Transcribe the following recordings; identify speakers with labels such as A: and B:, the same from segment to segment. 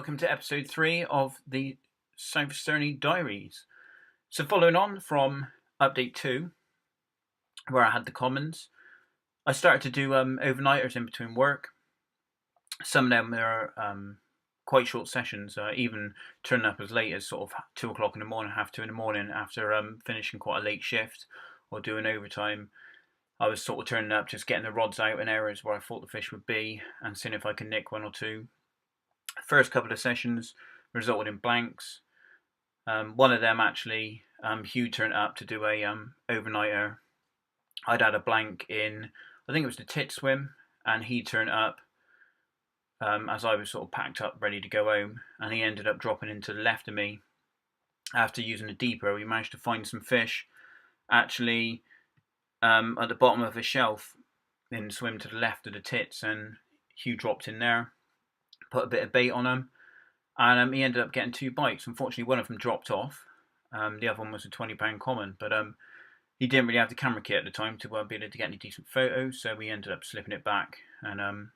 A: welcome to episode 3 of the South Cerney Diaries. So following on from update 2, where I had the commons, I started to do overnighters in between work. Some of them are quite short sessions, even turning up as late as sort of 2 o'clock in the morning, half 2 in the morning after finishing quite a late shift or doing overtime. I was sort of turning up, just getting the rods out in areas where I thought the fish would be and seeing if I could nick one or two. First couple of sessions resulted in blanks. One of them actually, Hugh turned up to do a overnighter. I'd had a blank in, I think it was the tit swim, and he turned up as I was sort of packed up ready to go home, and he ended up dropping into the left of me. After using a deeper, we managed to find some fish actually at the bottom of a shelf in the swim to the left of the tits, and Hugh dropped in there, put a bit of bait on him, and he ended up getting 2 bites. Unfortunately, one of them dropped off. The other one was a £20 common, but he didn't really have the camera kit at the time to be able to get any decent photos, so we ended up slipping it back and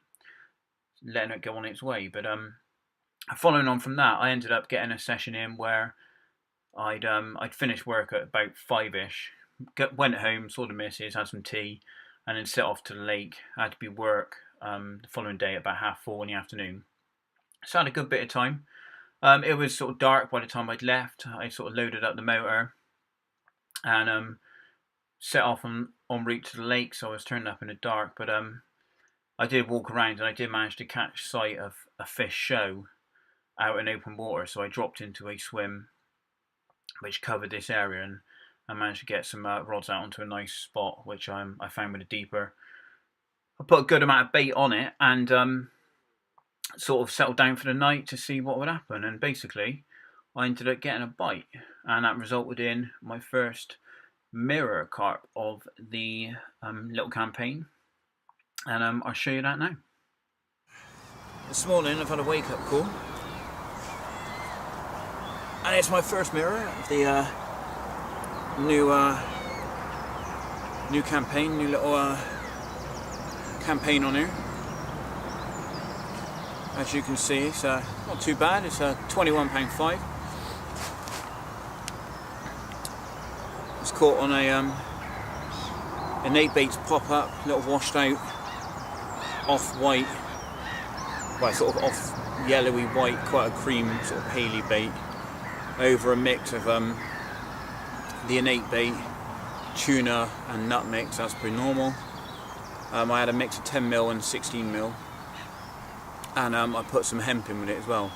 A: letting it go on its way. But following on from that, I ended up getting a session in where I'd finished work at about 5ish, went home, saw the missus, had some tea, and then set off to the lake. I had to be work the following day at about 4:30 in the afternoon. So I had a good bit of time. It was sort of dark by the time I'd left. I sort of loaded up the motor and set off en route to the lake, so I was turning up in the dark. But I did walk around and I did manage to catch sight of a fish show out in open water. So I dropped into a swim which covered this area, and I managed to get some rods out onto a nice spot, which I found with a deeper. I put a good amount of bait on it and sort of settled down for the night to see what would happen, and basically I ended up getting a bite, and that resulted in my first mirror carp of the little campaign, and I'll show you that now. This morning I've had a wake up call, and it's my first mirror of the new campaign, new little campaign on here. As you can see, it's not too bad. It's £21.5. It's caught on a Nate Baits pop-up, little washed out, off-white, well, sort of off yellowy white, quite a cream sort of paley bait, over a mix of the innate bait, tuna and nut mix. That's pretty normal. I had a mix of 10mm and 16mm. And I put some hemp in with it as well.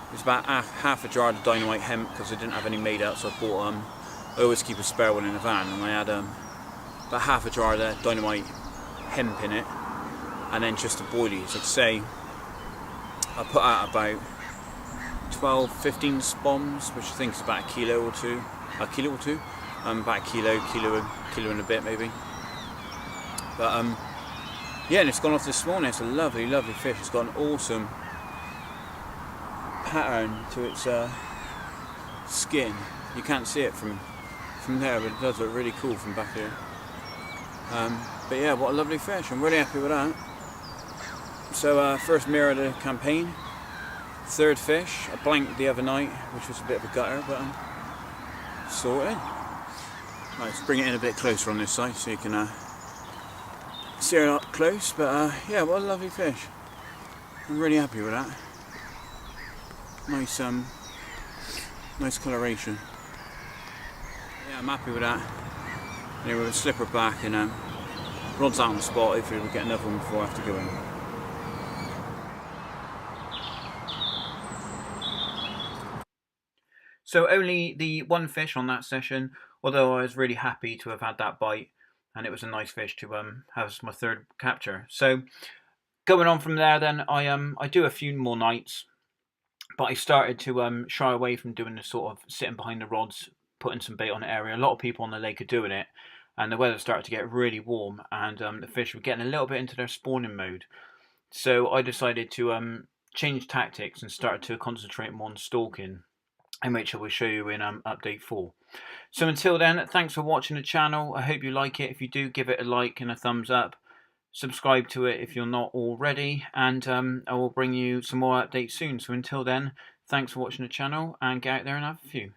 A: It was about half a jar of dynamite hemp because I didn't have any made up, so I bought I always keep a spare one in the van, and I had about half a jar of the dynamite hemp in it, and then just the boilies. I'd say I put out about 12-15 spoms, which I think is about a kilo or two, about a kilo and a bit maybe. But yeah, and it's gone off this morning. It's a lovely, lovely fish. It's got an awesome pattern to its skin. You can't see it from there, but it does look really cool from back here. But yeah, what a lovely fish. I'm really happy with that. So first mirror of the campaign. Third fish. I blanked the other night, which was a bit of a gutter, but sorted. Right, let's bring it in a bit closer on this side so you can see her up close, but yeah, what a lovely fish. I'm really happy with that. Nice nice coloration. Yeah, I'm happy with that. Anyway, we'll slip her back and rods out on the spot. Hopefully we'll get another one before I have to go in. So only the one fish on that session, although I was really happy to have had that bite. And it was a nice fish to have as my third capture. So going on from there, then I do a few more nights, but I started to shy away from doing the sort of sitting behind the rods, putting some bait on the area. A lot of people on the lake are doing it, and the weather started to get really warm, and the fish were getting a little bit into their spawning mode. So I decided to change tactics and started to concentrate more on stalking, in which I will show you in update 4. So until then, thanks for watching the channel. I hope you like it. If you do, give it a like and a thumbs up. Subscribe to it if you're not already, and I will bring you some more updates soon. So until then, thanks for watching the channel, and get out there and have a few.